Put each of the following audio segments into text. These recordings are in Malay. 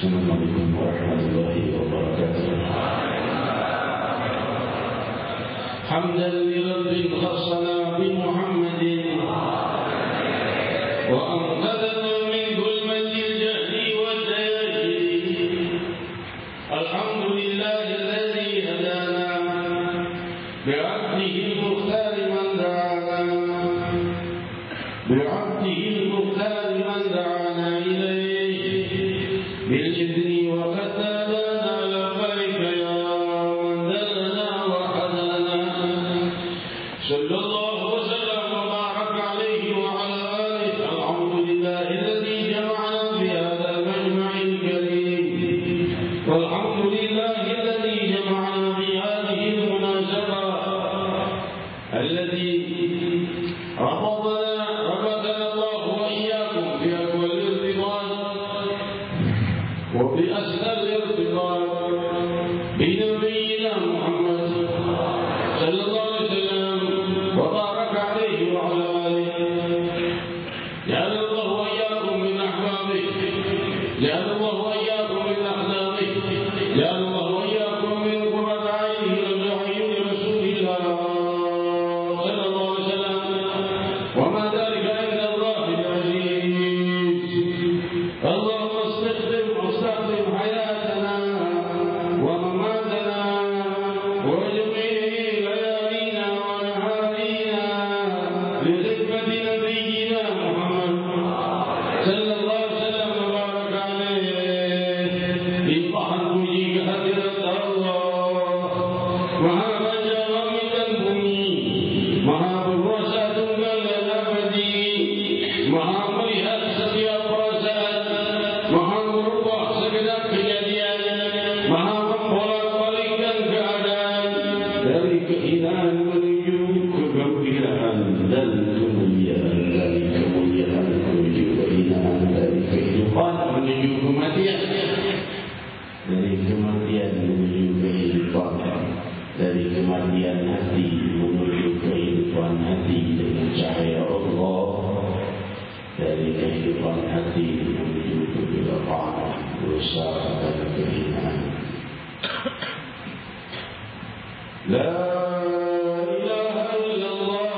Assalamualaikum warahmatullahi wabarakatuh. Hamdan lirabbil khassana bi Muhammadin wa anqadhana min dhulmatil jahli wad dayajiri. Alhamdulillahilladzi hadana bi'abdihi al-mukhtar man da'ana bi'abdihi al-mukhtar man da'ana ilayhi بالإذن وقد دلنا لبيك يا من دلنا وحدنا صلى الله وسلم وبارك عليه وعلى آله. الحمد لله الذي جمعنا في هذا المجمع الكريم والحمد لله الذي جمعنا في هذه المناسبة التي ربطنا الله وإياكم في أول الرضوان وبأسهل الارتباط بنبينا محمد صلى الله عليه وسلم وبارك عليه وعلى آله. جعل الله وإياكم من أحبابه، جعل الله وإياكم من أخلاقه، جعل الله وإياكم من قرة عينه وعين رسول الله صلى الله عليه وسلم. وما ذلك عند الله بعزيز. اللهم استخدم حياتنا ومماتنا وجميع ليالينا ونهارينا لخدمة نبينا محمد صلى الله عليه وسلم وبارك عليه. إنقحن كجيك حضرت الله مها بجاوة من بني مها بروسات قلن أبدي مها مريحة سبيا براسات مها merubah segenap kejadian, maha membolak-balikkan keadaan dari kehinaan menuju kegembiraan dan kemuliaan, dari kemuliaan menuju kehinaan, dari kehidupan menuju kematian, dari kematian menuju kehidupan, dari kematian hati menuju kehidupan hati dengan cahaya Allah, dari kehidupan hati menuju kegelapan, dosa dan kehinaan. La ilaha illallah.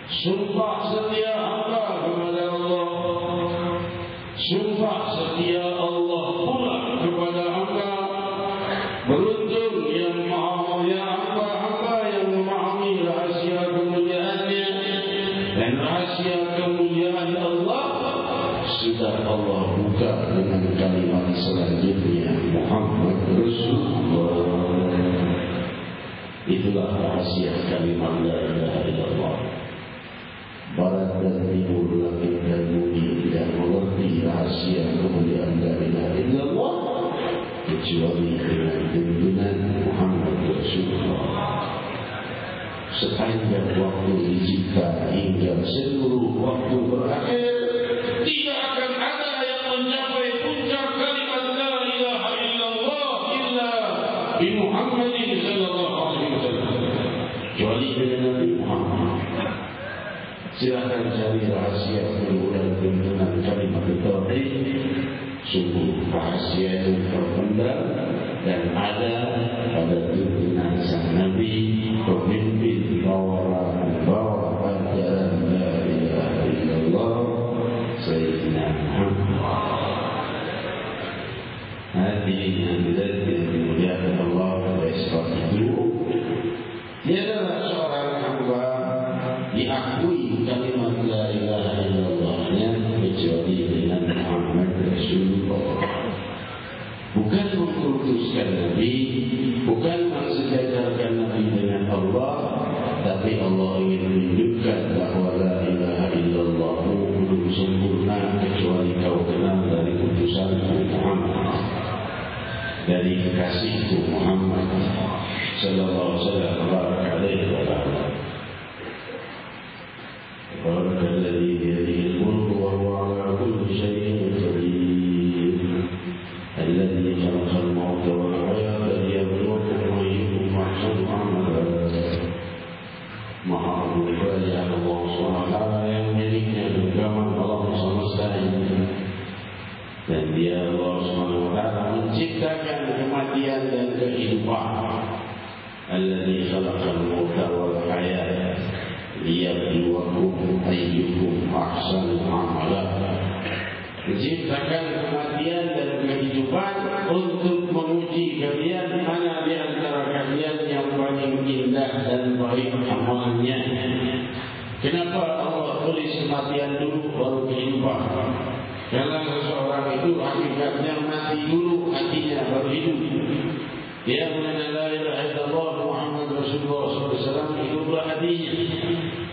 Sumpah setia hamba kepada Allah, sumpah setia Allah pula kepada hamba. Beruntung yang hamba yang memahami rahasia kemuliaannya, dan rahasia kemuliaan Allah sudah Allah buka dengan kalimat selanjutnya, Muhammad Rasulullah. Itulah rahasia kalimat la ilaha illallah. Barat dan timur, langit dan bumi tidak mengerti rahasia kemuliaan la ilaha illallah kecuali dengan tuntunan Muhammad Rasulullah. Sepanjang waktu dicipta hingga seluruh waktu berakhir, tidak akan ada yang mencapai puncak kalimat la ilaha illallah illa bi Muhammadin sallallahu alaihi wasallam, kecuali dengan Nabi Muhammad. Silakan cari rahasia dan tuntunan kalimat tauhid. Sungguh rahasia itu terpendam dan ada pada tuntunan sang Nabi, pemimpin bawa ajaran la ilaha illallah Sayyidina Muhammad. Hadirin hadirat yang dimuliakan Allah, oleh sebab itu dia adalah seorang hamba diakui kalimat la ilaha illallahnya kecuali dengan Muhammad Rasulullah. Bukan mengkultuskan Nabi, bukan mensejajarkan Nabi dengan Allah, tapi Allah ingin menunjukkan bahawa la ilaha illallah belum sempurna kecuali kau kenal dari utusan Muhammad, dari kekasihku Muhammad sallallahu alaihi wasallam. Alladzi biyadihi al-mulku wa huwa 'ala kulli shay'in qadir. Alladzi khalaqa al-mauta wal hayata liyabluwakum ayyukum ahsanu amala. Maha Mulia Allah SWT yang miliknya genggaman alam semesta ini, dan Dia baru kehidupan. Karena seseorang itu hakikatnya mati dulu, hatinya baru hidup. Dia mengenal la ilaha illallah Muhammad Rasulullah SAW, hiduplah hatinya.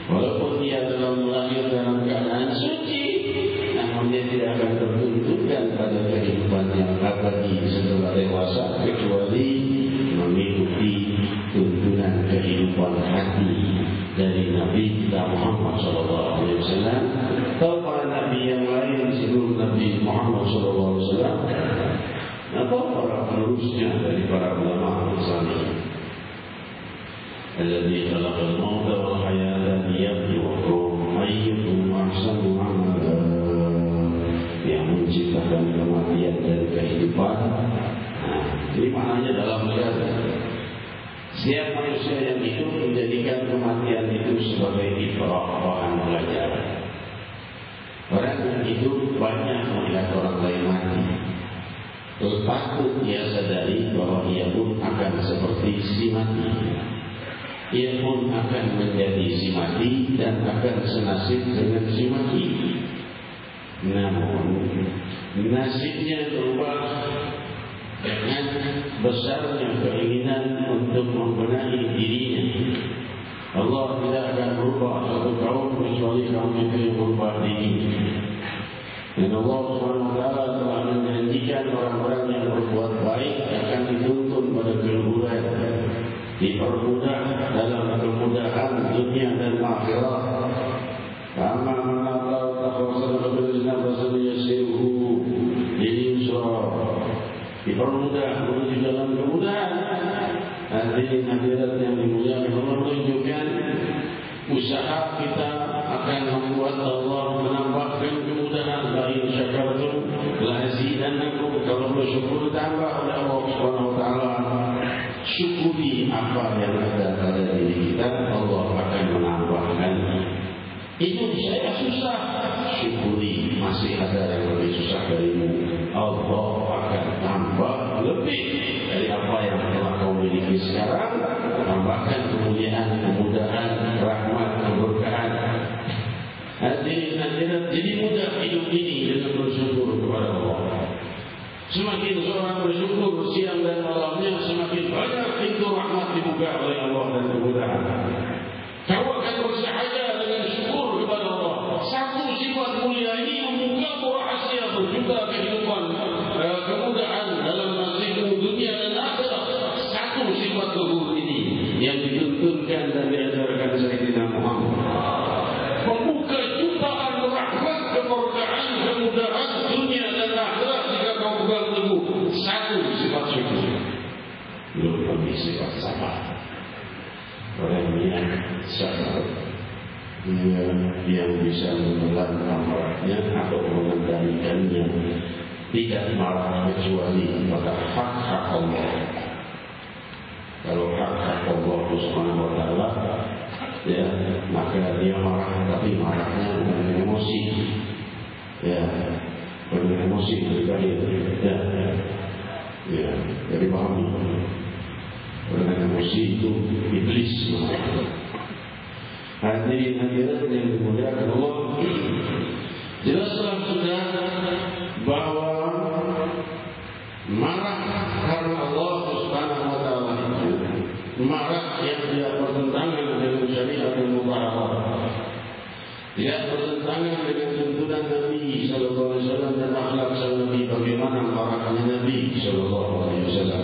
Walaupun dia dalam lahir dalam keadaan suci, namun dia tidak akan tertuntukkan pada kehidupan yang abadi setelah dewasa, kecuali mengikuti tuntunan kehidupan hati dari Nabi kita Muhammad SAW atau para Nabi yang lain sebelum Nabi Muhammad SAW atau para penerusnya dari para ulama Islam. Alladzi khalaqal mauta wal hayata liyabluwakum ayyukum ahsanu amala, yang menciptakan kematian dan kehidupan. Jadi maknanya dalam ayat, setiap manusia yang hidup menjadikan kematian itu sebagai ibrah, bahan pelajaran. Orang yang hidup banyak melihat orang lain mati. Patut dia sadari bahwa ia pun akan seperti si mati. Ia pun akan menjadi si mati dan akan senasib dengan si mati. Namun nasibnya berubah dengan besarnya keinginan untuk membenahi dirinya. Allah tidak akan berubah satu kaum kecuali kaum itu yang berubah diri. Dan Allah SWT telah menjanjikan orang-orang yang berbuat baik akan dituntun pada keluhuran, dipermudah dalam kemudahan dunia dan akhirat. Kama manallahu taqwasan bil-jannah fasal yasiruhu lil-yusra, dipermudah menuju dalam kemudahan. Hadirin hadirat yang dimuliakan, Allah menunjukkan usaha kita akan membuat Allah menambahkan kemudahan. La in syakartum la azidannakum, kalau bersyukur tambah oleh Allah Subhanahu wa taala. Syukuri apa yang ada pada diri kita, Allah akan menambahkan. Itu saya susah, syukuri masih ada yang lebih susah darimu, Allah akan tambah lebih dari apa yang telah kau miliki sekarang. Tambahkan kemuliaan, kemudahan, rahmat, keberkahan. Hadirin hadirat, jadi mudah hidup ini dengan bersyukur kepada Allah. Semakin seorang bersyukur siang dan malamnya, semakin banyak pintu rahmat dibuka oleh Allah dan kemudahan. Kau akan bersahaja dengan syukur kepada Allah. Satu sifat mulia ini membuka rahasia berjuta kehidupan, kemudahan dalam nasibmu dunia dan akhirat. Satu sifat luhur ini yang dituntunkan dan diajarkan Sayyidina Muhammad, membuka jutaan rahmat, keberkahan, kemudahan dunia dan akhirat jika kau pegang teguh. Satu sifat syukur, belum lagi sifat sabar. Orang yang sabar, yang bisa menelan amarahnya atau mengendalikannya, tidak marah kecuali pada hak-hak Allah. Kalau hak-hak Allah Subhanahu wa taala, ya, maka dia marah, tapi marahnya dengan emosi, ya, dengan emosi berbahaya, ya, jadi pahami. Dengan emosi itu iblis. Hadirin hadirat yang dimuliakan Allah, jelaslah sudah bahwa marah karena Allah Subhanahu wa taala itu marah yang tidak bertentangan dengan syariat yang mubarak, tidak bertentangan dengan tuntunan Nabi sallallahu alaihi wasallam dan akhlak Nabi. Bagaimana marahnya Nabi sallallahu alaihi wasallam?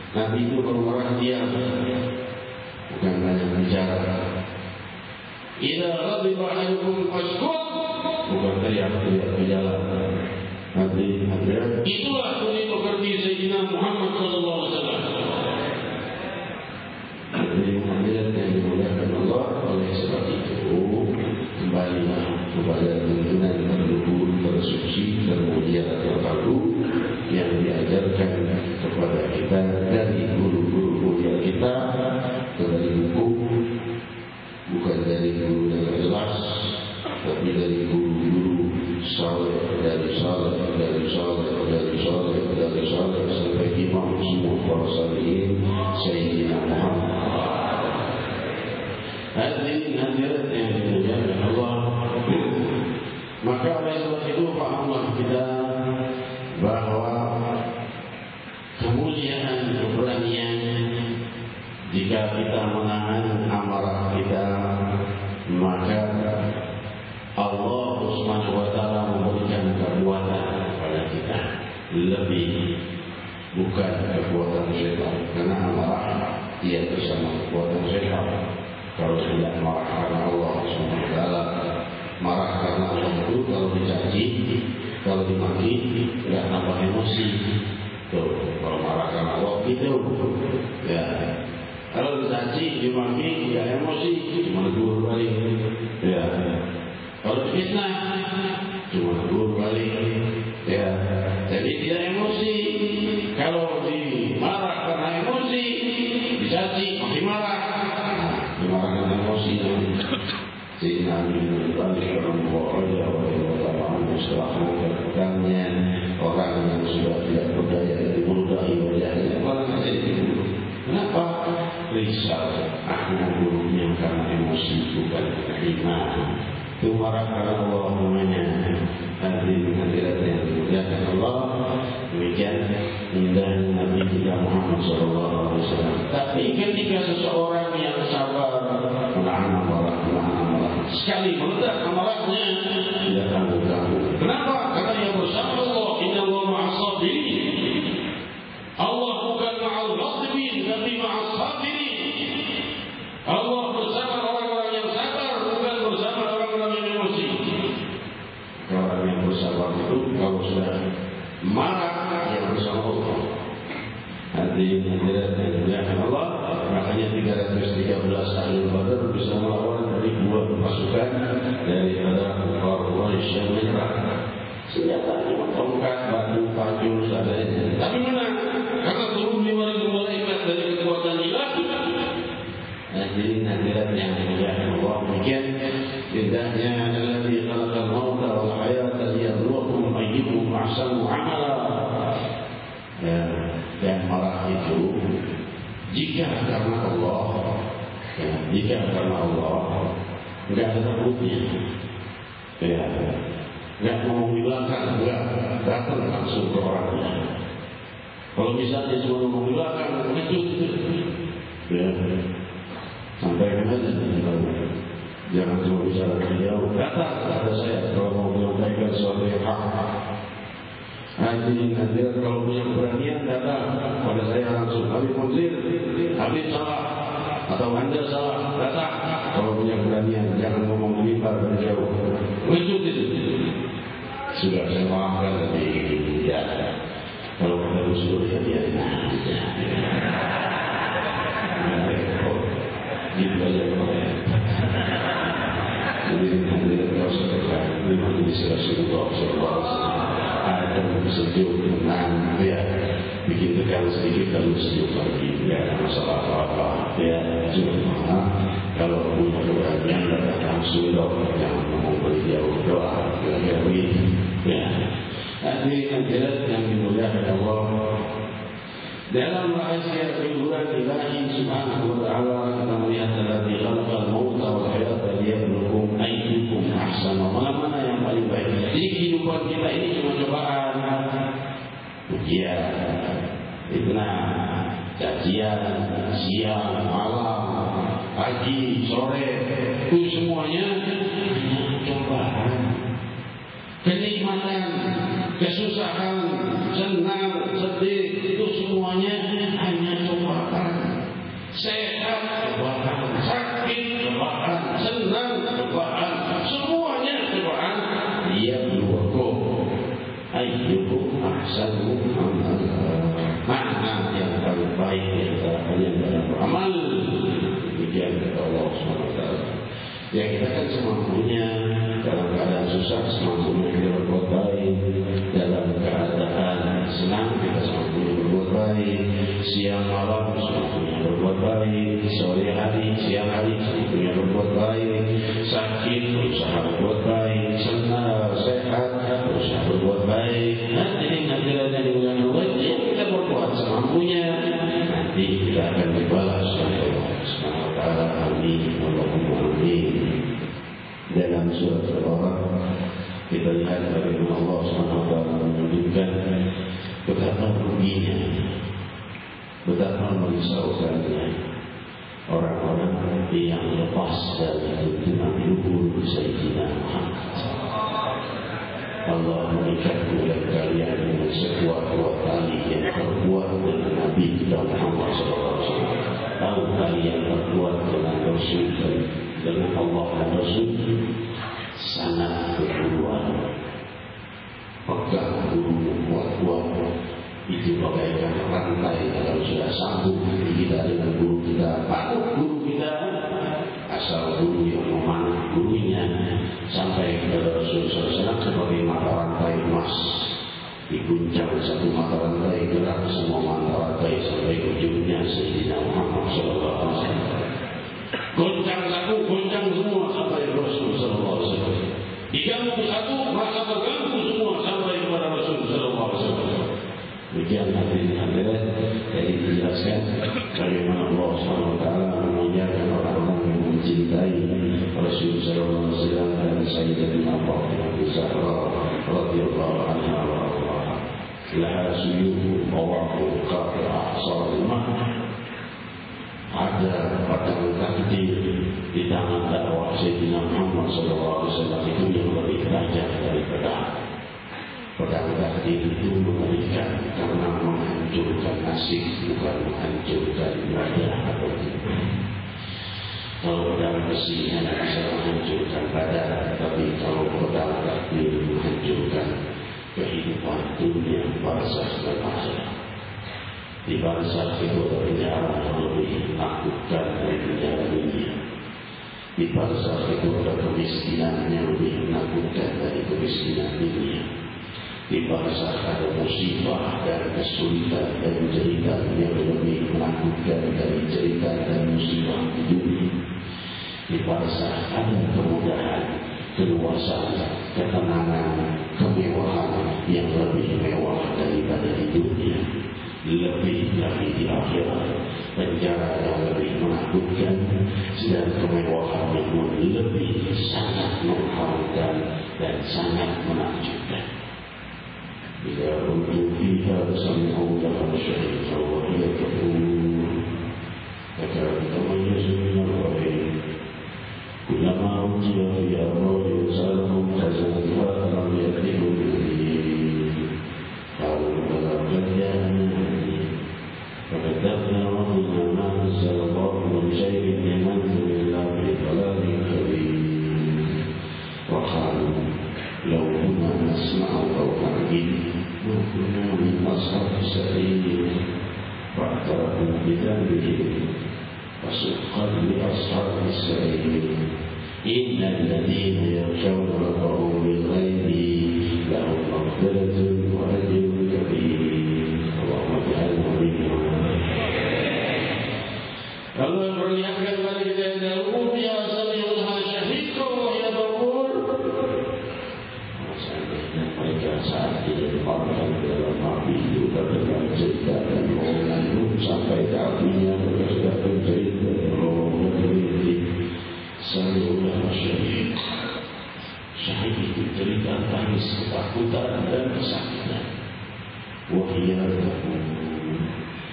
Nabi itu bermarah diam, bukan banyak bicara. Idza ghadiba ahadukum faskut, bukan teriak-teriak di jalan. Hadirin hadirat, itulah suri pekerti Sayyidina Muhammad sallallahu alaihi wasallam. Hadirin hadirat yang dimuliakan Allah, oleh sebab itu kembalilah kepada tuntunan terluhur, tersuci, termulia, terbaru yang diajarkan kepada kita dari guru-guru mulia kita, dari buku, bukan dari guru yang jelas, tapi dari guru-guru saleh, dari saleh, dari saleh, dari saleh, dari saleh sampai imam semua para salihin Sayyidina Muhammad. Hadirin hadirat yang dimuliakan Allah, Maka oleh sebab itu pahamlah kita bahwa kemuliaan keberanian jika kita menahan amarah kita, maka Allah Subhanahu wa taala memberikan kekuatan kepada kita lebih, bukan kekuatan syaitan. Karena amarah dia bersama kekuatan syaitan. Kalau tidak marah karena Allah Subhanahu wa taala, marah karena Allah itu kalau dicaci, kalau dimaki, tidak tambah emosi. Tuh, kalau marah karena Allah itu, ya. Kalau dicaci, dimaki, tidak emosi, cuma dua balik. Ya. Kalau difitnah, cuma dua balik. Ya. Jadi tidak emosi. Kalau dimarah karena emosi, dicaci, masih marah. Dimarah karena emosi. Sehingga balik orang berwajah setelah mengatakannya orang yang sudah tidak berdaya dari meludahi wajahnya, orang saja dibunuh. Kenapa? Risau, aku membunuhnya karena emosi, bukan karena iman. Itu marah karena Allah namanya. Hadirin hadirat yang dimuliakan Allah, demikian indahnya Nabi kita Muhammad SAW. Tapi ketika seseorang yang sabar menahan amarah, sekali meledak amarahnya, tidak tanggung-tanggung. Kenapa? Karena yang bersama Allah, inna Allah ma'as-sabirin. Allah bukan ma'al ghadibin, tapi ma'as-sabirin. Allah bersama orang-orang yang sabar, bukan bersama orang-orang yang emosi. Orang yang bersabar itu kalau sudah marah, yang bersama Allah. Hadirin hadirat yang dimuliakan Allah, makanya 313 ahli Badar bisa melawan dari 2 pasukan daripada Quraisy yang menyerang. Senjatanya tongkat, batu, pacu, seadanya. Tapi menang karena turun 5.000 malaikat dari kekuatan ilahi. Hadirin hadirat yang dimuliakan Allah, demikian indahnya alladzi khalaqal mauta wal hayata liyabluwakum ayyukum ahsanu amala. Dan marah itu jika karena Allah, jika karena Allah, enggak ada takutnya, enggak mau bilangkan, enggak datang langsung ke orangnya. Kalau misalnya cuma mau bilangkan, itu, sampaikan aja, jangan cuma bicara jauh, datang ada saya kalau mau menyampaikan sesuatu yang hak. Hadirin hadirat, kalau punya keberanian datang pada saya langsung. Habib Munzir, Habib salah atau Anda salah, datang. Kalau punya keberanian, jangan ngomong mimbar dari jauh. Wujud itu. Sudah saya maafkan tapi ya. Kalau kita usul ya dia. Gitu aja ya. Hadirin hadirat, kalau saya terima kasih Rasulullah SAW. Ada sejuk, tenang, ya, bikin tegang sedikit lalu sejuk lagi, ya, masalah apa-apa, ya, cuma kalau punya keberanian datang langsung doa, jangan ngomong beliau doa, kira-kira begitu, ya. Hadirin hadirat yang dimuliakan Allah, dalam rahasia kehidupan ilahi Subhanahu wa taala, kita melihat alladzi khalaqal mauta wal hayata liyabluwakum ayyukum ahsanu amala, mana yang paling baik. Jadi kehidupan kita ini cuma cobaan, ujian, fitnah, cacian, siang, malam, pagi, sore, itu semuanya hanya cobaan. Kenikmatan, kesusahan, senang, sedih, itu semuanya hanya cobaan. Sehat, cobaan, sakit, cobaan, senang, cobaan, semuanya cobaan. Dia berwuku, ayyukum ahsanu amala, mana yang paling baik di antara kalian dalam beramal. Demikian kata Allah SWT. Ya, kita kan semampunya, dalam keadaan susah semampunya kita berbuat baik, dalam keadaan senang kita semampunya berbuat baik, siang malam semampunya berbuat baik, sore hari, siang hari semampunya berbuat baik, sakit berusaha berbuat baik, senang, sehat berusaha berbuat baik. Jadi nanti ada yang wajib kita berbuat semampunya, nanti kita akan dibalas oleh Allah Subhanahu wa taala. Amin, Allahumma amin. Dalam surat Al-Baqarah kita lihat bagaimana Allah SWT menunjukkan betapa ruginya, betapa menyusahkannya orang-orang yang lepas dari tuntunan luhur Sayyidina Muhammad. Allah mengikat kalian dengan sekuat-kuat tali yang terbuat dengan Nabi kita Muhammad SAW. Tahu kalian terbuat dengan Rasul, dengan Allah dan Rasul, sangat berburuan. Pegang gurumu kuat-kuat, itu bagaikan rantai. Kalau sudah sambung kita dengan guru kita, patuh guru kita, asal guru yang memanah gurunya sampai kepada Rasulullah SAW sebagai mata rantai emas. Diguncang satu mata rantai, gerak semua mata rantai sampai ujungnya Sayyidina Muhammad SAW. Goncang satu, goncang semua sampai Rasulullah SAW. Diganggu satu, maka terganggu semua sampai kepada Rasulullah SAW. Demikian hadirin-hadirat, jadi dijelaskan bagaimana Allah SWT mengajarkan orang-orang yang mencintai Rasulullah SAW dan Sayyidatina Fatimah Zahra radhiyallahu anha wa ardaha. Laha suyuh mawaqif qati'ah salimah. Ada pedang takdir di tangan dakwah Sayyidina Muhammad SAW itu yang lebih tajam dari pedang. Pedang takdir itu mengerikan karena menghancurkan nasib, bukan menghancurkan wajah atau tubuh. Kalau pedang besi hanya bisa menghancurkan badan, tapi kalau pedang takdir menghancurkan kehidupan dunia, barzakh dan akhirat. Di barzakh itu ada penjara yang lebih menakutkan dari penjara dunia. Di barzakh itu ada kemiskinan yang lebih menakutkan dari kemiskinan dunia. Di barzakh ada musibah dan kesulitan dan jeritan yang lebih menakutkan dari jeritan dan musibah di dunia. Di barzakh ada kemudahan, keluasan, ketenangan, kemewahan yang lebih mewah daripada di dunia. Lebih lagi di akhirat, penjara yang lebih menakutkan dan kemewahan yang lebih sangat mengharukan dan sangat menakjubkan. Bila untuk fiha sami'u laha syahida wa hiya taqul takadu tamayyazu min al-ghaib kullama utiya fiha rajulun sa'alahum khazanatuha lam ya'tihu bihi qalu laqad ja'ana فكذبنا وقلنا ما نزل الله من شيء إن أنتم إلا في ضلال كبير وقالوا لو كنا نسمع أو نعقل ما كنا من أصحاب السعير فاعترفوا بذنبهم فسحقا لأصحاب السعير إن الذين يخشون ربهم بالغيب لهم مغفرة وأجر كبير اللهم اجعلنا منهم. Allah memperlihatkan kepada kita yang dahulu ya sami'ulha syahidku ya taqul. Mereka saat dilemparkan ke dalam api itu terdengar cerita dan rombongan itu sampai ke apinya mereka sudah bercerita rombongan berhenti. Sami'ulha syahid. Syahid itu cerita tangis ketakutan dan kesakitan. Wahia taqul.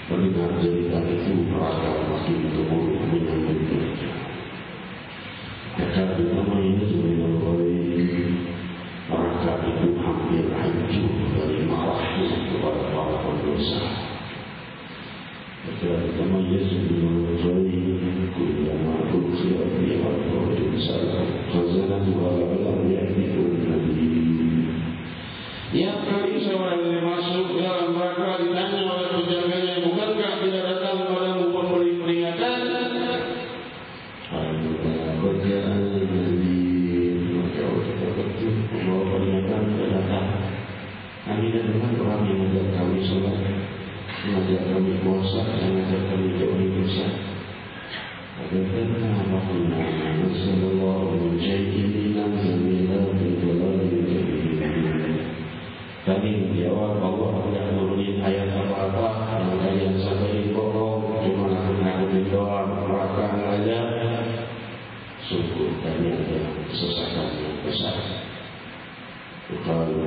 Mendengar cerita itu mereka makin terburuk menyambut mereka. Dekat namanya Zubairul Ghaib, mereka itu hampir hancur dari marahnya kepada para pendosa. Dekat namanya Zubairul Ghaib, kullama ulqiya fiha rajulun sa'alahum khazanatuha lam ya'tihu bihi. Yang kali seorang yang masuk dalam neraka ditanya oleh penjaganya, bukankah tidak datang padamu pemberi peringatan? Kerjaan Nabi maka betul membawa peringatan tidak datang. Kami datang orang yang mengajak kami sholat, mengajak kami puasa, mengajak kami jauhi dosa. Bagaimana apapun Rasulullah menjadi inang sembilan di dalam kami menjawab قالوا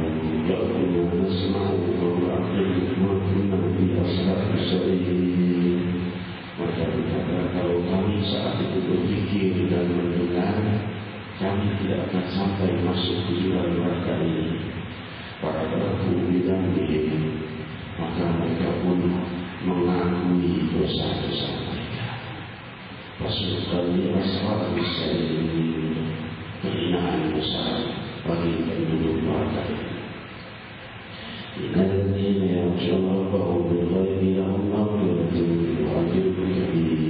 يا كنا نسمع ونعقل ما كنا في أصحاب السعير. Maka berkata, kalau kami saat itu berpikir dan mendengar, kami tidak akan sampai masuk ke jurang neraka ini. Para pelaku bilang begini, maka mereka pun mengakui dosa-dosa mereka. Pasukan asal bisa ini kehinaan besar bagi penduduk neraka. Innalladzina yakhshawna rabbahum bil-ghaibi lahum maghfiratun wa ajrun kabir.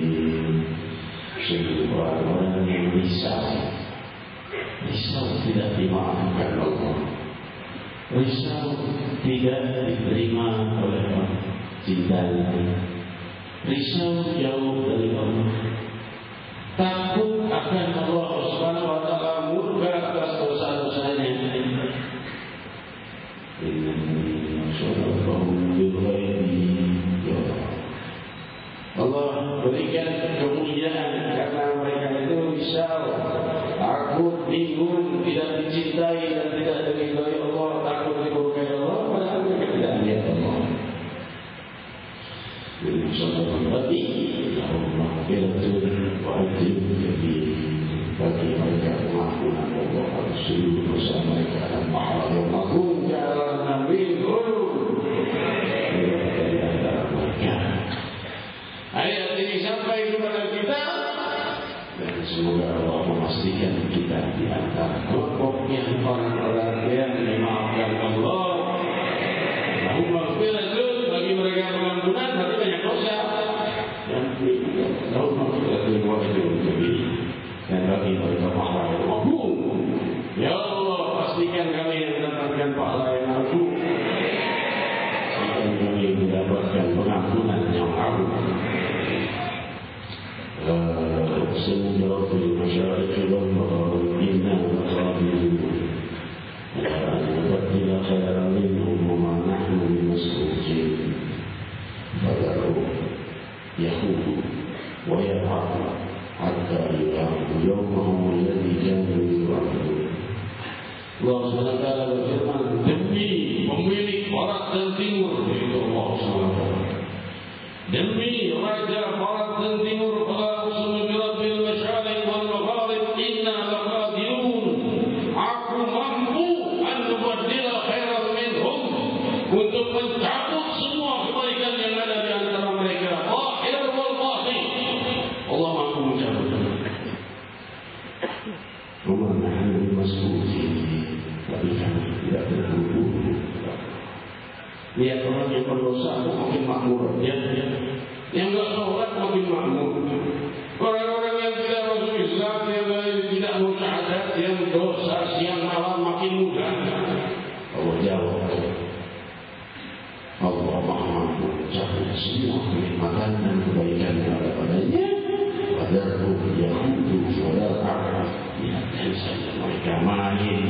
Sungguh orang yang risau tidak dimaafkan Allah, risau tidak diterima oleh Allah, cintanya, risau jauh dari Allah, takut akan Allah Subhanahu wa taala murka atas dosa-dosanya. Allah berikan kemuliaan karena mereka itu risau, takut, bingung, tidak dicintai dan tidak diridhai Allah, takut dimurkai Allah, padahal mereka tidak melihat Allah. Jadi saudara berarti Allah berfirman wajib jadi bagi mereka pengampunan Allah harus seluruh dosa mereka dan pahala yang agung jalan Nabi Guru dari antara mereka. Ayat ini sampai kepada kita dan semoga Allah memastikan kita di antara kelompok yang orang-orang yang dimaafkan Allah. Allahumma firman bagi mereka pengampunan berarti banyak dosa dan Allahumma firman wa ajrun kabir. Dan bagi mereka pahala yang agung. Ya Allah, pastikan kami yang mendapatkan pahala yang agung. Pastikan kami mendapatkan pengampunan yang agung. Semoga fil masyariq wal maghrib inna laqadirun ala an nubaddila khairan minhum wa ma nahnu bimasbuqin. Fadaru yahudu wa ya'afu hatta yulamu yawmahum alladhi kanu yu'adun. Allah SWT berfirman, demi pemilik barat dan timur, yaitu Allah SWT, demi raja barat dan timur, fala uqsimu birabbil masyariq wal maghrib inna laqadirun. Aku mampu an nubaddila khairan minhum, untuk mencabut semua kebaikan yang ada di antara mereka. Zahir wal batin. Allah mampu mencabut. Wa nahnu bimasbuqin. Tapi kami tidak terburu-buru. Lihat orang yang berdosa makin makmur, yang enggak sholat makin makmur. Orang-orang yang tidak masuk Islam, yang tidak musyahadat, yang dosa siang malam makin mudah. Allah jawab, Allah Maha Mampu mencapai semua kenikmatan dan kebaikan yang ada padanya. Wadarhum yahudu wala ta'raf. Biarkan saja mereka main,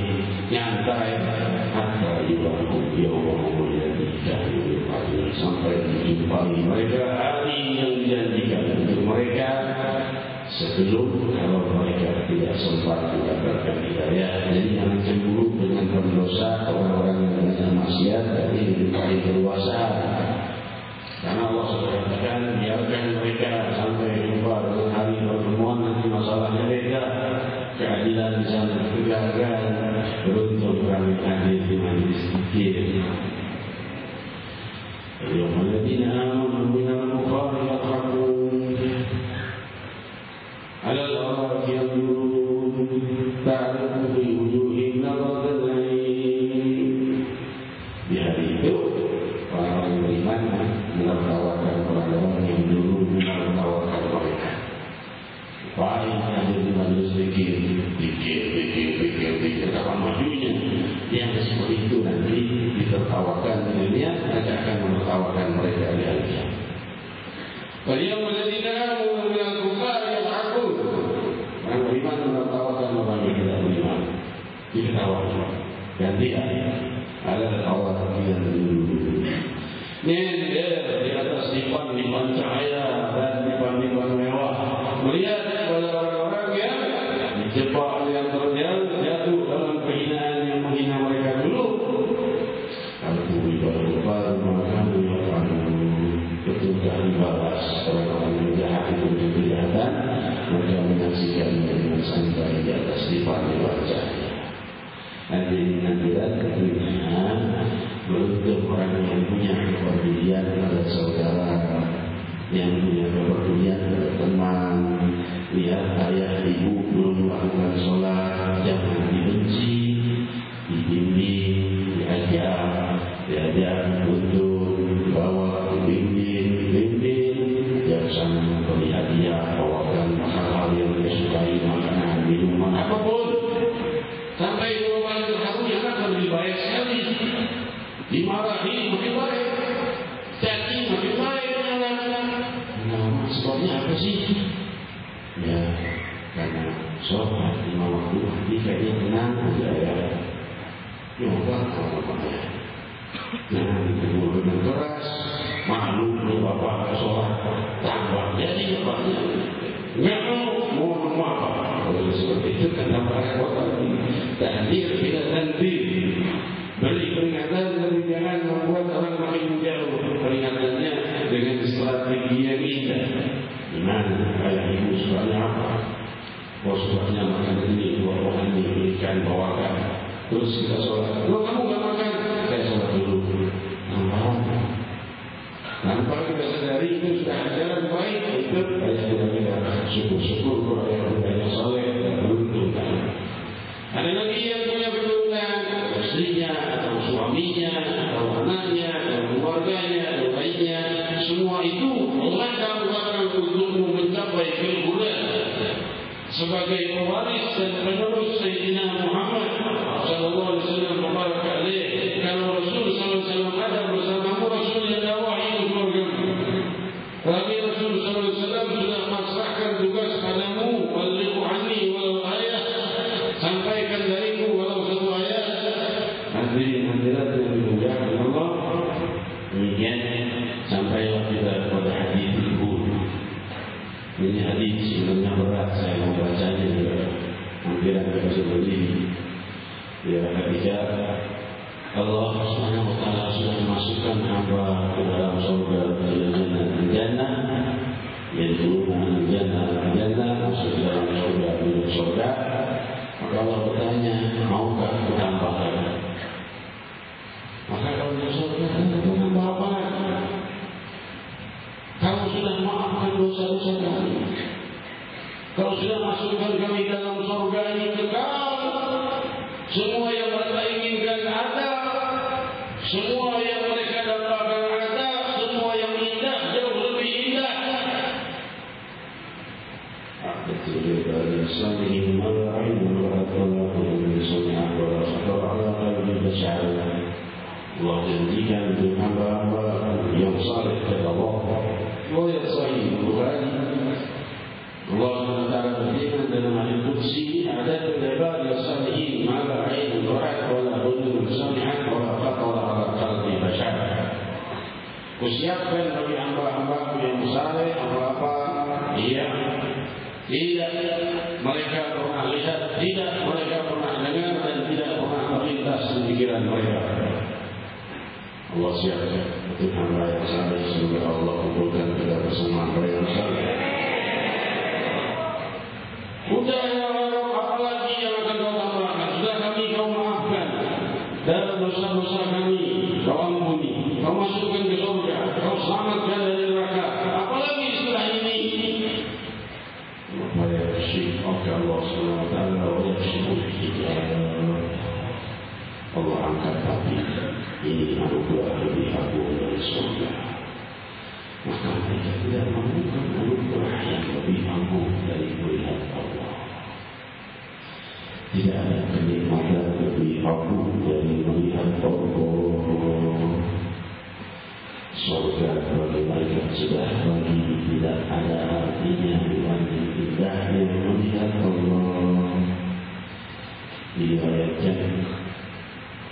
nyantai, hatta yulahum yawmahum alladhi kanu yu'adun, sampai dijumpai mereka hari yang dijanjikan untuk mereka sebelum kalau mereka tidak sempat mendapatkan hidayah. Jadi jangan cemburu dengan pendosa, orang-orang yang banyak maksiat tapi dijumpai berdosa. Karena Allah sudah katakan, biarkan mereka sampai jumpa dengan hari pertemuan, nanti masalahnya beda. Keadilan di sana gagal, beruntung kami hadir di majlis zikir. Ayyuhalladzina amanu minal kuffari yadhakun 'alal ara'iki yanzurun ta'rifu fi wujuhihim nadratal 'ain. Di hari itu orang-orang beriman menertawakan orang-orang yang dulu menertawakan mereka. Baik hadir di majlis zikir, pikir kapan majunya. Yang seperti itu nanti ditertawakan di dunia, nanti akan menertawakan mereka di hari kiamat. Walladzina amanu minal kuffari yadhakun. Orang beriman menertawakan orang yang tidak beriman. Diketawakan. Gantian ada tawakan yang dulu. Nyender di atas dipan cahaya dan dipan mewah, melihat kepada orang-orang yang dijebak yang terjal, jatuh dalam kehinaan yang menghina mereka dulu. diajak untuk bawa bimbing, yang sana memberi hadiah, bawakan hal-hal yang disukai, makanan, minuman, apapun. Sampai bawa harunya akan lebih baik sekali. Dimarahi makin baik, caci makin baik. Nah, sebabnya apa sih? Ya, karena sholat 5 waktu hati kayaknya tenang aja ya. Nyoba kalau-kalau jangan ditegur dengan keras. Malu nih bapak sholat tambah jadi bapaknya nggak mau apa. Kalau seperti itu kan tambah repot lagi. Takdir tidak tanbih. Beri peringatan tapi jangan membuat orang makin jauh. Peringatannya dengan strategi yang indah. Gimana ayah ibu sukanya apa? Oh sukanya makan ini, buah-buahan ini, ikan bawakan. Terus kita sholat. Kalau kamu nggak makan, saya sholat dulu. Tanpa kita sadari itu sudah ajaran baik. Itu ayah kita syukur-syukur kalau ayah soleh dan beruntung. Ada lagi yang punya keturunan, istrinya atau suaminya atau anaknya atau keluarganya atau lainnya, semua itu melangkah untuk mencapai keunggulan sebagai pewaris dan penerus Sayyidina Muhammad sallallahu alaihi wasallam. Mubarak alaih. Kalau Rasul sallallahu alaihi wasallam ada bersamamu, Rasul yang dakwah itu keluargamu. Tapi Rasul sallallahu alaihi wasallam sudah pasrahkan tugas padamu, balighu anni walau ayat, sampaikan dariku walau satu ayat. Hadirin hadirat yang dimuliakan Allah, demikian sampailah kita kepada hadis ibu. Ini hadis sebenarnya berat, saya mau bacanya juga hampir agak seperti ya, ketika Allah Subhanahu wa taala sudah memasukkan hamba ke dalam surga jannah, yaitu jannah masuk ke dalam surga, maka Allah bertanya, maukah aku tambahkan? Maka kalau di surga itu nambah apa? Kalau sudah maafkan dosa-dosa kami, kalau sudah masukkan kami dalam surga ini kekal, semua yang mereka inginkan ada, semua yang mereka dapatkan ada, semua yang indah jauh lebih indah. Betul dari sani mala'i wa Allah janjikan untuk hamba-hamba yang saleh kepada Allah. Riwayat Sahih Bukhari, Allah Taala berfirman dalam hadis qudsi, ada ibad as-salihin ma la 'ainun ra'at wa la udhun sami'at wa la khatara 'ala qalbi bashar. Kusiapkan bagi hamba-hambaku yang saleh apa-apa yang tidak mereka pernah lihat, tidak mereka pernah dengar, dan tidak pernah terlintas di pikiran mereka. Allah siapkan untuk hamba yang saleh. Semoga Allah kumpulkan kita bersama hamba yang saleh. Sudah ya Rabb, apalagi yang akan kau tambahkan? Sudah kau maafkan dalam dosa-dosa kami, kau ampuni, kau masukkan ke surga, kau selamatkan dari neraka. Apalagi setelah ini? Maka ya syekh Allah Subhanahu wa taala wa yashkur Allah angkat tapi ini anugerah lebih agung dari surga. Maka mereka tidak menemukan anugerah yang lebih agung dari melihat Allah. Tidak ada kenikmatan lebih agung dari melihat Allah. Surga bagi mereka sudah bagi tidak ada artinya dibanding indahnya melihat Allah. Diriwayatkan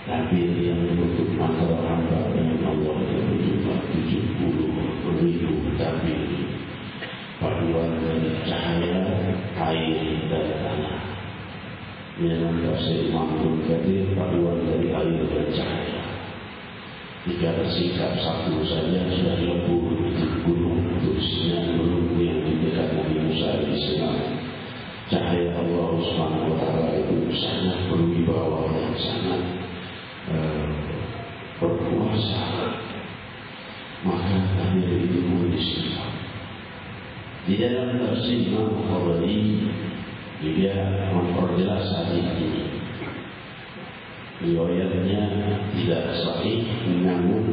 tabir yang menutup mata hamba dengan Allah berjumlah 70.000 tabir, paduan dari cahaya, air, dan tanah. Dalam tafsir Imam Katsir, paduan dari air dan cahaya. Jika tersingkap satu saja sudah lebur di gunung, khususnya gunung yang di dekat Nabi Musa alaihissalam. Cahaya Allah Subhanahu wa taala itu sangat berwibawa dan sangat berkuasa. Maka hadir itu menulis di dalam tafsir Imam Bukhari dia memperjelas hadis ini. Riwayatnya tidak sahih, namun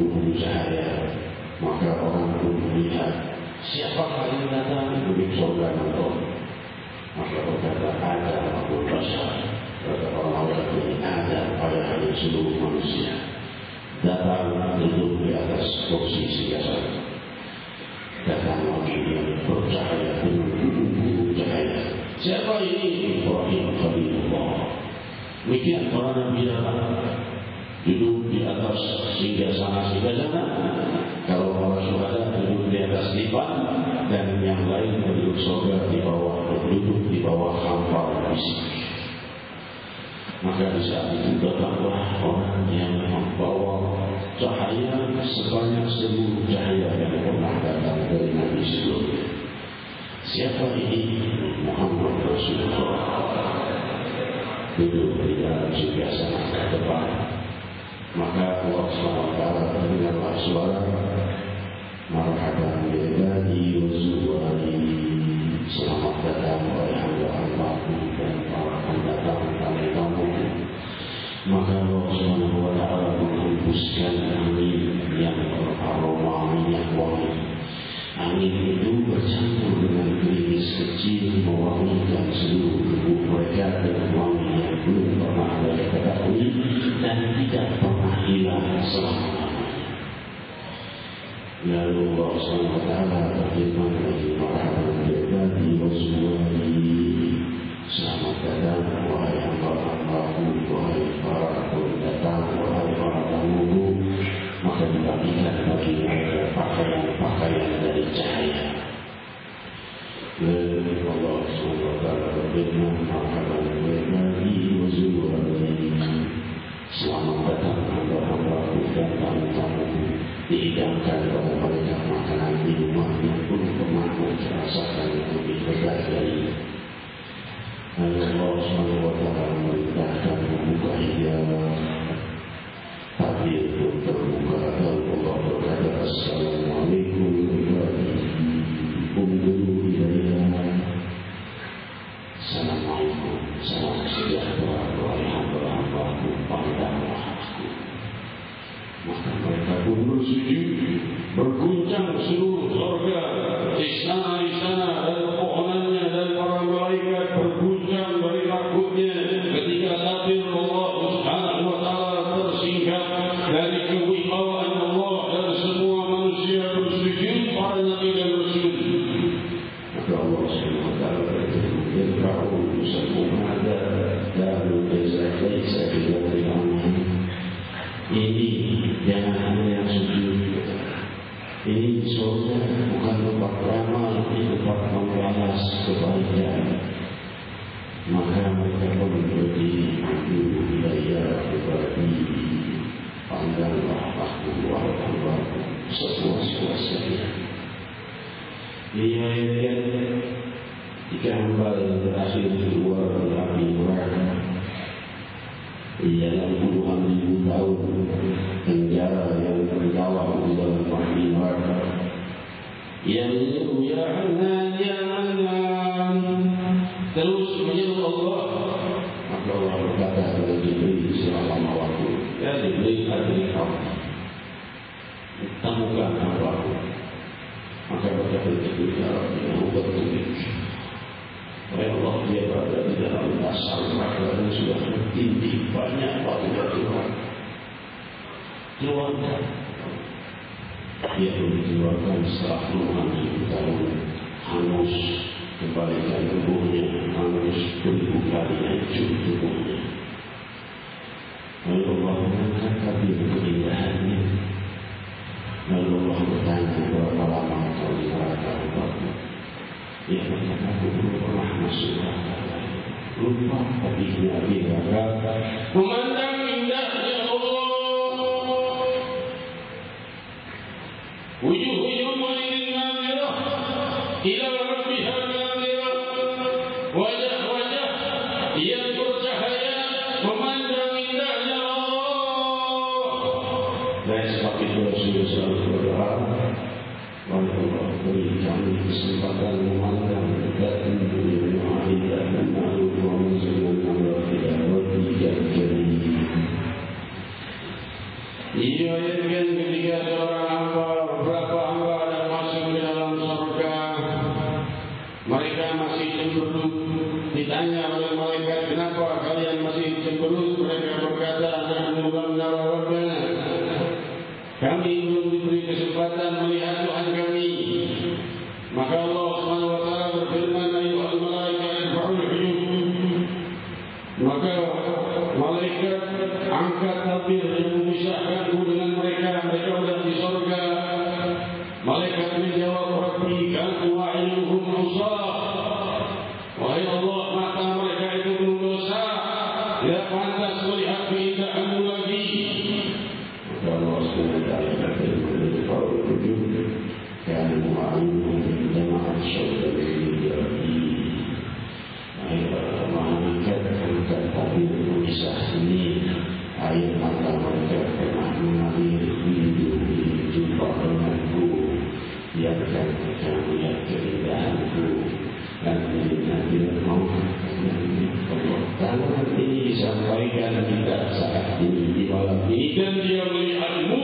bumbung cahaya, maka orang pun melihat siapakah yang datang dari surga nonton. Maka berkata ada Abu Basar, kata orang-orang ini ada ayah dari seluruh manusia datang duduk di atas kursi singgasana. Datang lagi yang bercahaya dengan bumbung cahaya. Siapa ini? Ibrahim Khalilullah. Demikian para nabi datang duduk di atas singgasana. Kalau para syuhada duduk di atas dipan, dan yang lain duduk surga di bawah, duduk di bawah hampar besi. Maka di saat itu datanglah orang yang membawa cahaya sebanyak seluruh cahaya yang pernah datang dari nabi sebelumnya. Siapa ini? Muhammad Rasulullah. Duduk di dalam singgasana ke depan. Maka Allah SWT mendengarlah suara marhaban bi'ibadi wa zuwari, selamat datang wahai hamba-hambaku dan para pendatang tamu-tamu. Maka Allah SWT menghembuskan angin yang beraroma minyak wangi. Angin itu bercampur dengan gerimis kecil mewangikan seluruh tubuh mereka dengan wangi yang belum pernah mereka ketahui dan tidak pernah hilang selama-lamanya. Lalu Allah SWT berfirman lagi, marhaban bi'ibadi wa zuwari, selamat datang wahai hamba-hambaku, wahai para pendatang, wahai para tamuku. Maka dibagikan bagi mereka pakaian-pakaian dari cahaya. Lalu Allah SWT berfirman, marhaban bi'ibadi wa zuwari, selamat datang hamba-hambaku dan tamu-tamuku. Dihidangkan kepada mereka makanan minuman yang belum pernah mereka rasakan yang lebih lezat dari. Lalu Allah SWT memerintahkan membuka hijab. Tabir pun terbuka dan Allah berkata, Assalamualaikum warahmatullahi wabarakatuh. Assalamualaikum, salam sejahtera wahai hamba-hambaku, pandanglah aku. Maka mereka pun bersujud, berguncang seluruh surga, istana-istana dan pohonannya dan para malaikat berguncang dari takutnya ketika takbir Allah Subhanahu wa taala tersingkap dari kewibawaan Allah dan semua manusia bersujud para nabi dan rasul. Maka Allah Subhanahu wa taala berfirman, "Yaqra'u musallimun ada dalu laisa billahi aman." Ini jangan hanya yang sujud. Ini surga bukan tempat ramal, ini tempat membalas kebaikan. Maka mereka pun berdiri wilayah berbagi, pandanglah aku wahai hambaku sepuas-puasnya. Diriwayatkan jika hamba yang berhasil keluar dari api neraka dalam puluhan ribu tahun penjara yang terdalam di dalam api neraka, yang menyeru ya Hanan ya Hanan, terus menyeru Allah. Maka Allah berkata kepada Jibril selama waktu, ya Jibril adri kamu, temukan hambaku. Maka berkata Jibril, ya Rabbi, aku bertulis. Oleh Allah dia berada di dalam dasar neraka dan sudah bertindih banyak batu-batu neraka. Keluarkan. Dia pun dikeluarkan setelah puluhan ribu tahun, hangus kembalikan tubuhnya, hangus beribu kali hancur tubuhnya. Lalu Allah mengangkat tabir keindahannya. Lalu Allah bertanya, berapa lama kau di neraka? Dia berkata, aku belum pernah masuk neraka. Lupa tadinya dia berkata, memandang indahnya Allah. Wujuh yawmaidin nadhirah ila rabbiha nadhirah. Wajah-wajah yang bercahaya memandang indahnya Allah. Dan sebab itu Rasulullah selalu berdoa, Allah beri kami kesempatan memandang dekatkan dunia ma'ahidah dan ma'aluk wa manzulan al-rafidah wa tiga jari. Diriwayatkan ketika Ditanya oleh malaikat, kenapa kalian masih cemberut? Mereka berkata, nahnu lam nara rabbana, kami belum diberi kesempatan melihat Tuhan kami. Maka Allah Subhanahu wa taala berfirman, ayyuhal malaikatu irfa'ul hujub. Maka malaikat angkat tabir dan memisahkanku dengan mereka. Mereka berada di surga. Malaikat menjawab, Rabbi kanu a'yunuhum usah. Wahai Allah, mata mereka itu penuh dosa, tidak pantas melihat keindahanmu lagi. Maka Allah SWT berfirman, irfa'ul hujub kanu a'yunuhum jama'at syaitan Rabbi. Malaikat angkat tabir memisah ini, air mata mereka pernah mengalir di jumpa denganku, biarkan mereka melihat keindahanku dan menjadi mau. Kalau ini disampaikan kita saat ini di malam ini, dan dia melihatmu,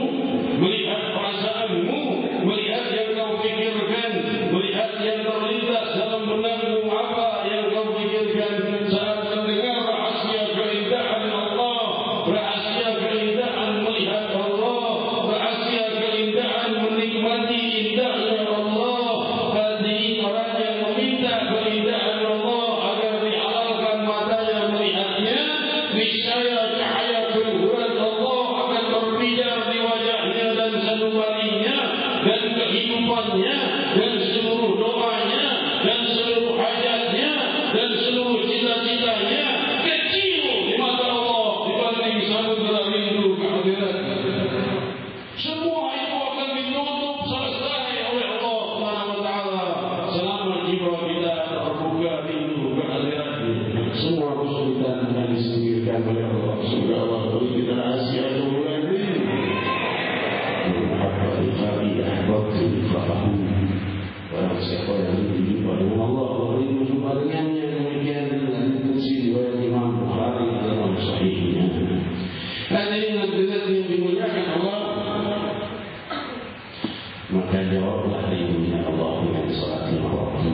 melihat perasaanmu, melihat yang kau pikirkan, melihat yang terlintas dalam benakmu, apa yang kau pikirkan saat mendengar rahasia keindahan Allah, rahasia keindahan melihat Allah, rahasia keindahan menikmati indahnya Allah. Hati orang yang meminta keindahan Allah agar dihalalkan matanya melihatnya, niscaya cahaya keluhuran Allah akan berbinar di wajahnya dan sanubarinya dan kehidupannya dan seluruh doanya dan seluruh hajatnya dan seluruh cita-citanya kecil di mata Allah dibanding samudera rindu kehadirannya. Semua itu akan ditutup selesai oleh Allah Subhanahu wa taala selama jiwa kita terbuka rindu kehadirannya. Semua kesulitan akan disingkirkan oleh Allah. Semoga Allah beri kita rahasia kemuliaan ini. Barang siapa yang berjumpa dengan Allah, berjumpa dengannya, demikian dengan fungsi riwayat Imam Bukhari dalam Sahihnya. Hadirin hadirat yang dimuliakan Allah, maka jawablah rindunya Allah dengan salat 5 waktu.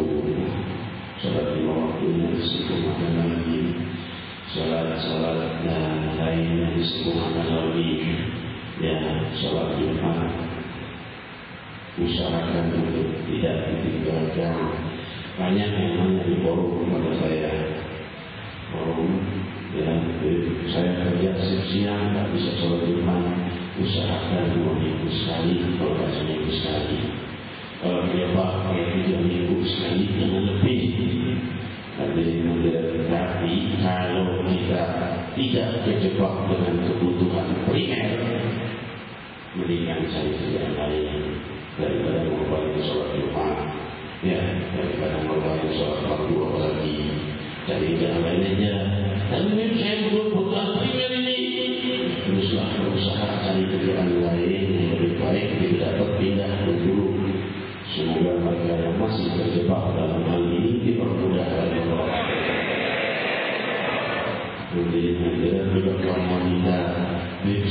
Salat 5 waktunya disempurnakan lagi. Salat dan lainnya disempurnakan lagi. Ya, salat Jumat usahakan untuk tidak ditinggalkan. Banyak yang nanya di forum kepada saya, forum ya, saya kerja siang tak bisa sholat Jumat, usahakan 2 minggu sekali, kalau tak seminggu sekali. Kalau dia pakai 3 minggu sekali, jangan lebih. Tapi kalau kita tidak terjebak dengan kebutuhan primer, mendingan saya kerjaan lain daripada mengorbankan sholat Jumat, ya, daripada mengorbankan sholat fardu apalagi. Jadi jangan lain aja. Tapi saya butuh primer ini. Teruslah berusaha cari kerjaan lain yang lebih baik, tidak berpindah dulu. Semoga mereka yang masih terjebak dalam hal ini dipermudah oleh Allah. Kemudian ada juga kaum wanita,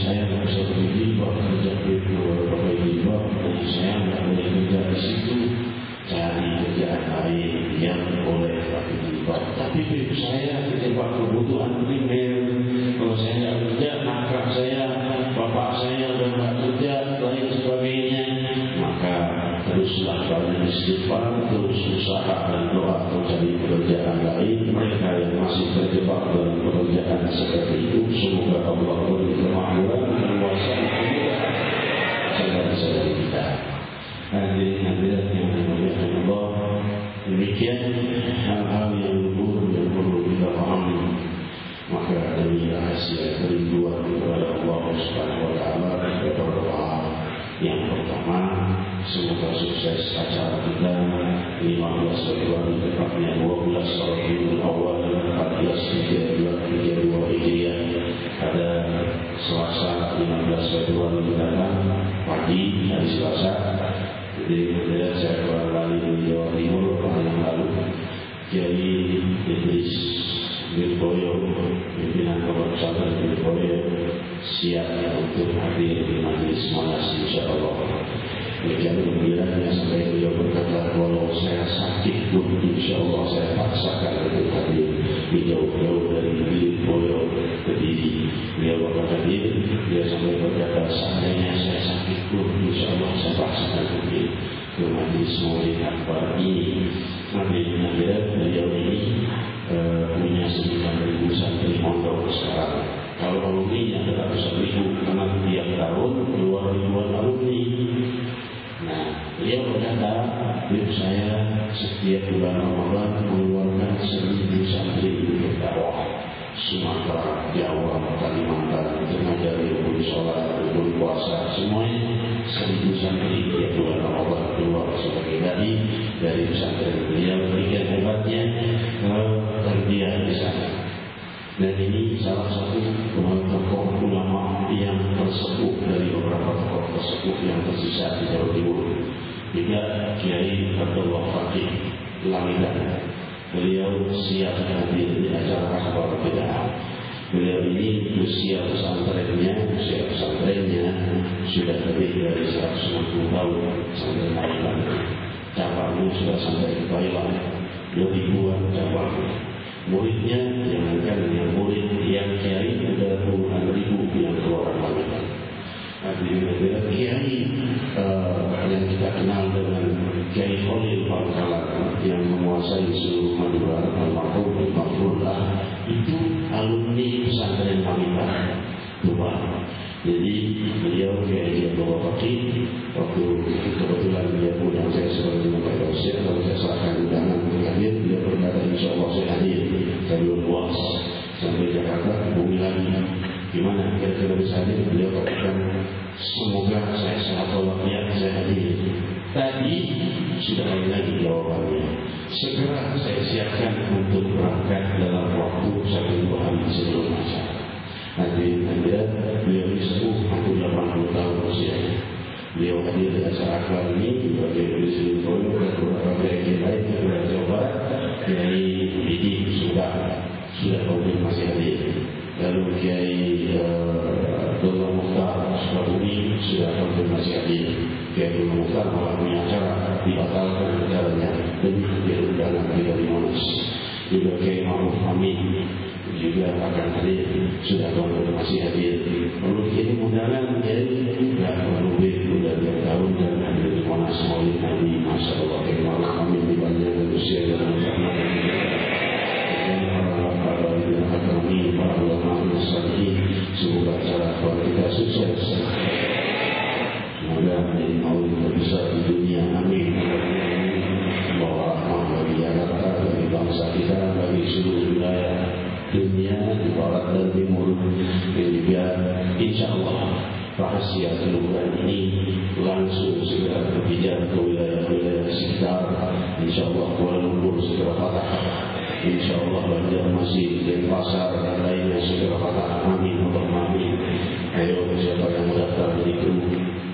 saya tidak bisa berjilbab, kerja pakai jilbab, jadi saya tidak boleh kerja di situ. Cari kerjaan lain yang boleh pakai jilbab. Tapi saya terjebak kebutuhan primer. Kalau saya tidak kerja, kakak saya, bapak saya sudah tidak kerja, lain sebagainya. Maka teruslah banyak istighfar, terus usaha dan doa untuk cari pekerjaan lain. Mereka yang masih terjebak dalam pekerjaan seperti itu, semoga Allah beri kemakmuran dan kuasa saudara-saudara kita. Hadirin yang dimuliakan Allah, demikian hal-hal yang luhur yang perlu kita pahami. Maka demi rahasia kerinduan kepada Allah Subhanahu wa taala, kita berdoa. Yang pertama, semoga sukses acara kita 15 Februari, tepatnya 12 Rabiul Awal 1432 Hijriah, pada Selasa 15 Februari mendatang pagi, hari Selasa. Jadi kemudian saya kembali di Jawa Timur tahun yang lalu. Jadi Idris Birboyo, pimpinan Pondok Pesantren Birboyo, siap untuk hadir di majelis Monas insyaallah. Demikian gembiranya sampai beliau berkata, walau saya sakit pun insyaallah saya paksakan untuk hadir. jauh-jauh dari Boyo ke Diri. Beliau bakal hadir. Dia sampai berkata, seandainya saya sakit pun, insya Allah saya paksakan hadir ke majlis Maulid Akbar ini. Hadirin hadirat, beliau ini punya 9.000 santri pondok sekarang. Kalau alumni ada ratusan ribu, karena tiap tahun keluar ribuan alumni. Nah, beliau berkata, saya setiap bulan Ramadan mengeluarkan 1.000 santri untuk dakwah. Sumatera, Jawa, Kalimantan, mengajari rukun sholat, rukun puasa, semuanya 1.000 santri tiap bulan Ramadan keluar sebagai dari pesantren. Beliau berikan hebatnya terbiar di sana. Dan ini salah satu tokoh ulama yang tersepuh dari beberapa tokoh tersepuh yang tersisa di Jawa Timur. Juga Kiai Abdullah Fakih Lamidan. Beliau siap hadir di acara Akbar Bid'ah. Beliau ini usia pesantrennya sudah lebih dari 150 tahun sampai Thailand. Cabangnya sudah sampai ke Thailand. Ribuan cabang. Muridnya jangankan yang murid yang kiai sudah puluhan ribu yang keluar Thailand. Hadirin kiai yang kita kenal dengan Kiai Khalil Bangkalan yang menguasai seluruh Madura, almarhum Mahfudlah, itu alumni pesantren Hamimah Tuban. Jadi beliau Kiai Abdullah Fakih, waktu kebetulan dia undang saya sebagai lembaga dosen, lalu saya serahkan undangan untuk hadir. Dia berkata, insya Allah saya hadir. Saya belum puas sampai Jakarta, hubungi lagi. Gimana kira-kira bisa hadir? Beliau katakan, semoga saya sehat walafiat saya hadir. Tadi sudah lagi jawabannya. Segera saya siapkan untuk berangkat dalam waktu 1-2 hari sebelum acara. Hadirin hadirat, beliau sepuh 80 tahun usianya. Beliau hadir di acara akbar ini sebagai presiden Boyo dan beberapa kiai lain yang sudah coba. Kiai Bidi sudah konfirmasi hadir. Lalu Kiai Abdullah Mukhtar Sukabumi sudah konfirmasi hadir. Kiai Abdullah Mukhtar malah punya acara dibatalkan acaranya demi hadir undangan dari Monas. Juga Kiai Ma'ruf Amin juga akan hadir, sudah konfirmasi hadir. Perlu kirim undangan, jadi tidak perlu udah 2 tahun dan hadir di Monas Maulid Nabi. Masya Allah, Kiai Ma'ruf Amin dipanjangkan usia dan rahmat. Para ulama muslimin, semoga acara kita sukses. Semoga menjadi maulid terbesar di dunia. Amin. Bawa rahmat bagi Jakarta, bagi bangsa kita, bagi seluruh wilayah dunia di barat dan timur. Dan juga insya Allah rahasia keluhuran ini langsung segera berpijak ke wilayah-wilayah sekitar. Insya Allah Kuala Lumpur segera patah. Insya Allah Banjarmasin, Denpasar dan lainnya segera patah. Amin. Allahumma amin. Ayo siapa yang mendaftar jadi kru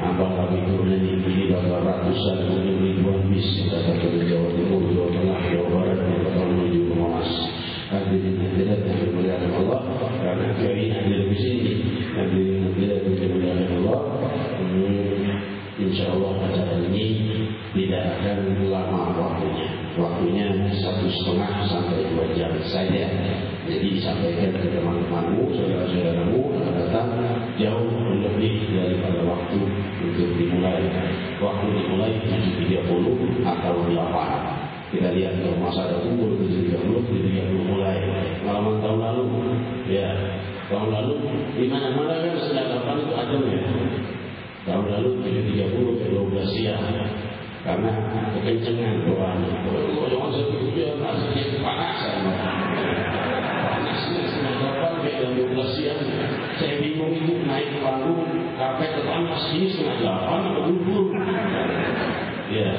Abang kami turun ini bakal ratusan ribuan bis yang datang ke Jawa Timur, Jawa Tengah, Jawa Barat yang bakal menuju ke Monas. Hadirin hadirat yang dimuliakan Allah, karena kiai hadir di sini. Hadirin hadirat yang dimuliakan Allah, insya Allah acara ini tidak akan lama waktunya. Waktunya 1,5 sampai 2 jam saja. Jadi disampaikan ke teman-temanmu, saudara-saudaramu akan datang jauh lebih daripada waktu untuk dimulai. Waktu dimulai 7.30 atau 8. Kita lihat kalau masa ada umur 7.30 mulai. Pengalaman tahun lalu, ya tahun lalu di mana-mana kan setengah 8 itu ada ya. Tahun lalu 7.30 ke 12 siang. Karena kekencengan doanya. Kalau jangan setuju, masih kepanasan. Panasnya setengah 8 ke 12 siang. Saya bingung itu naik panggung, karpet panas ini setengah 8 atau gugur. Ya,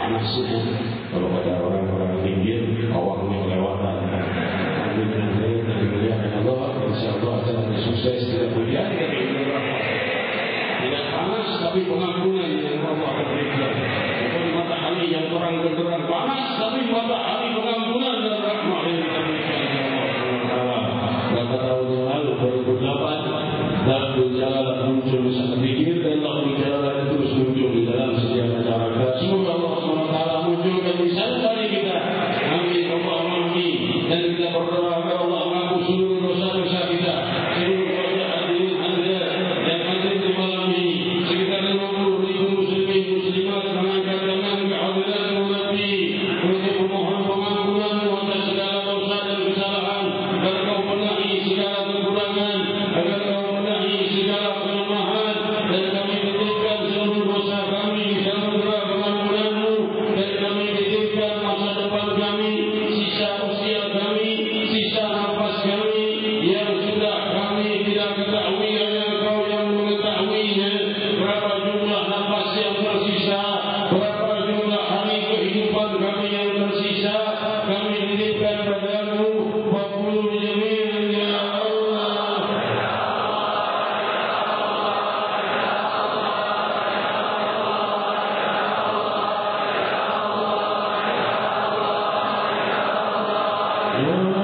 panasnya. Kalau ada orang-orang pinggir, awaknya kelewatan. Allah, insya Allah acara sukses tidak berjaya. Tidak panas, tapi pengampunan yang Allah akan berikan. Bukan matahari yang terang-terang panas, tapi matahari pengampunan dan rahmat yang diberikan oleh Allah. Berapa tahun yang lalu, 2008, Lafzul Jalalah muncul sangat pikir dan Lafzul Jalalah terus muncul di dalam setiap masyarakat. Semoga Allah SWT munculkan di sana kita. Amin. Allah amin. Dan kita berdoa Ya Allah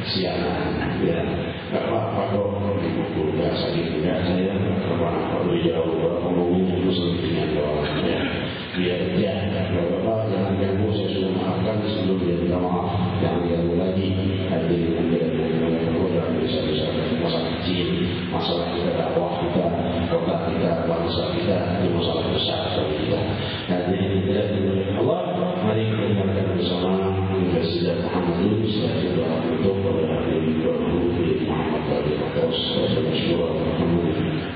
Siaran, ya, nggak apa-apa kok dipukul, nggak sakit, nggak saya negara kita, bangsa kita, itu masalah besar bagi kita. Dan ini tidak dimulai Allah. Mari kita dengarkan bersama Universitas Muhammad ini sebagai doa untuk pada hari Nabi Muhammad sallallahu alaihi wasallam.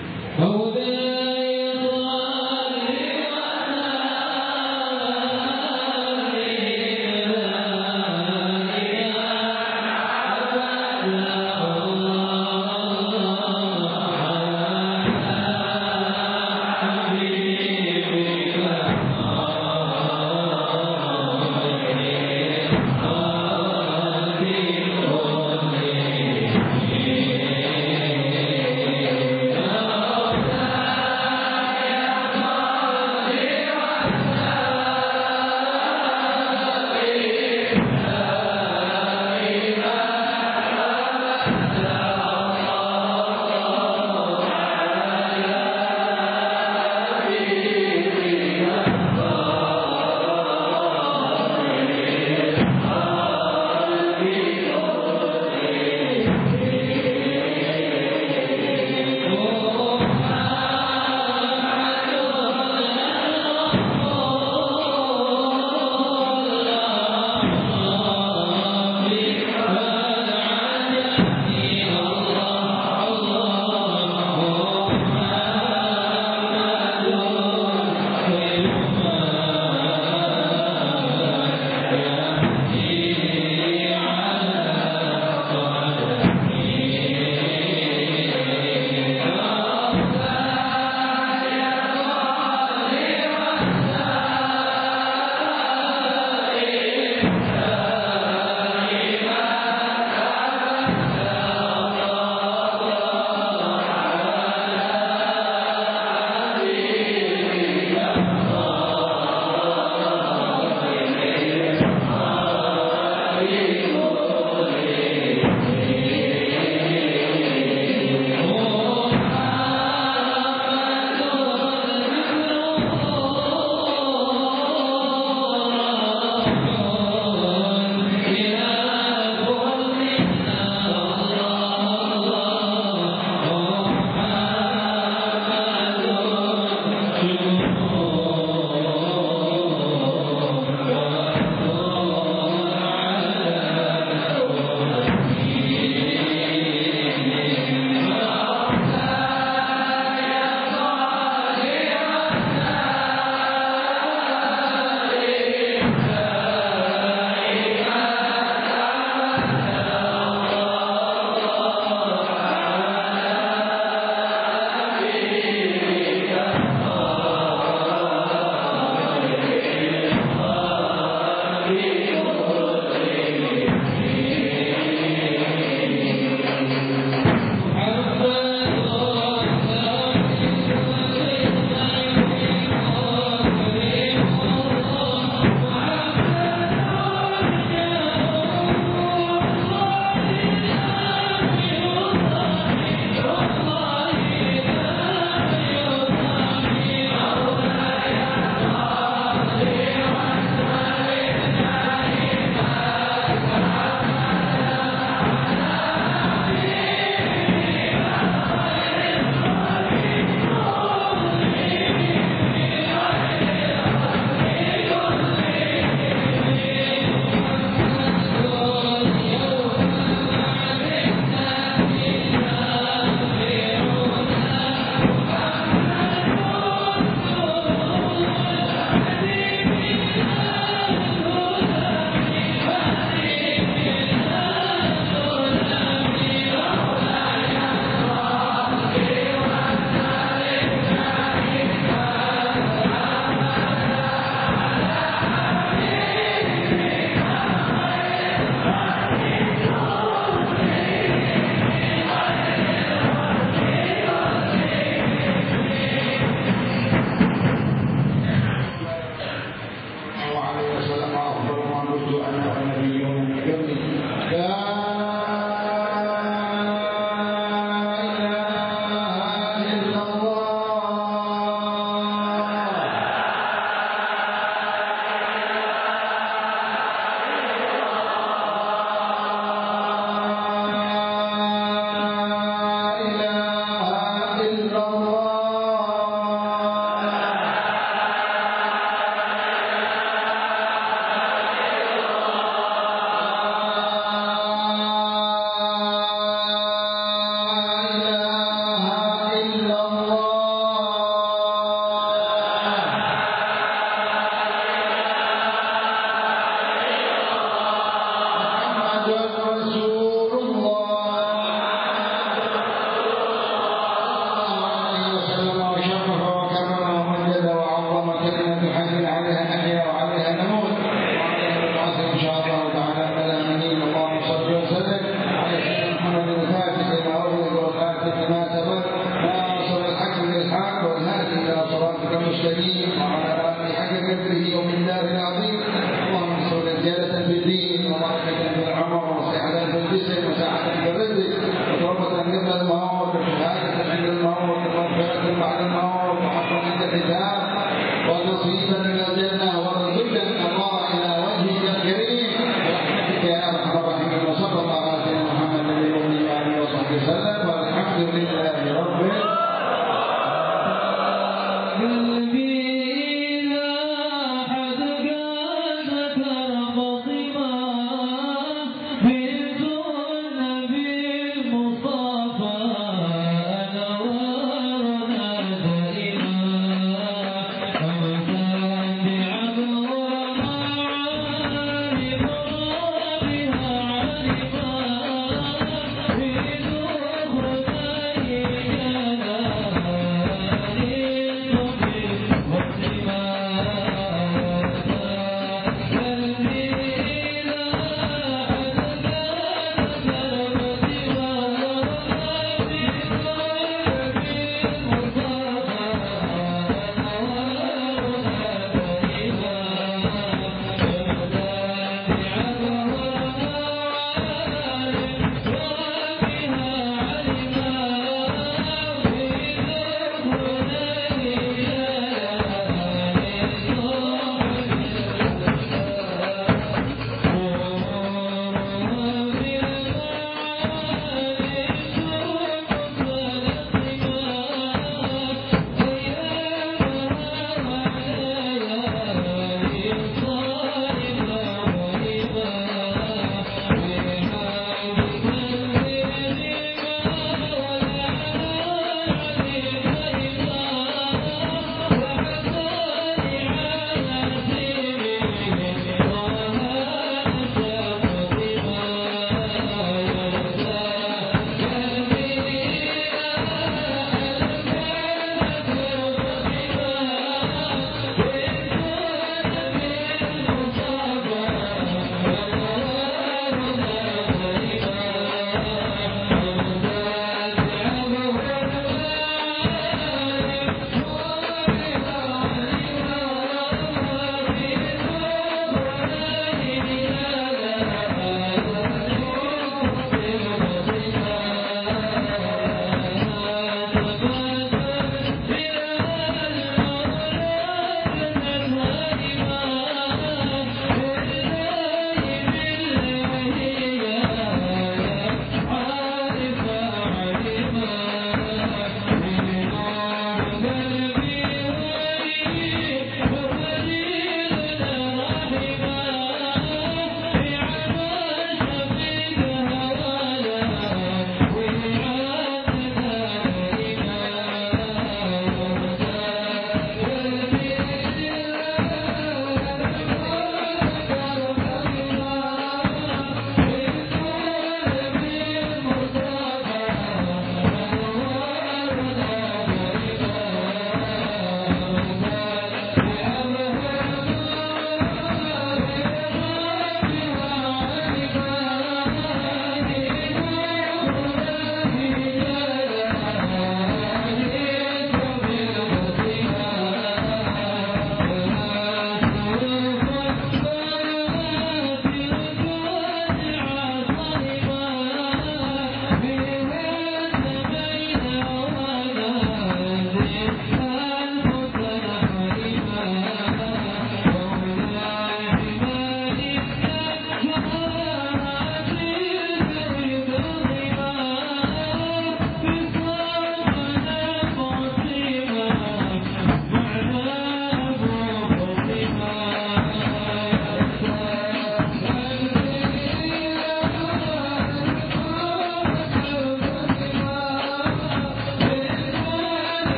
صراطك المستقيم وعلى آله حق قدره ومقداره العظيم. اللهم انصر زيادة في الدين ورحمة في العمر وسعة في الجسم وسعة في الرزق وتوبة قبل الموت وشهادة عند الموت ومغفرة بعد الموت وحق عند الحساب ونصيبا من الجنة ورزقا الله إلى وجهك الكريم برحمتك يا أرحم الراحمين. وصلى الله على سيدنا محمد النبي الأمي وآله وصحبه وسلم والحمد لله رب العالمين.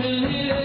في الهلال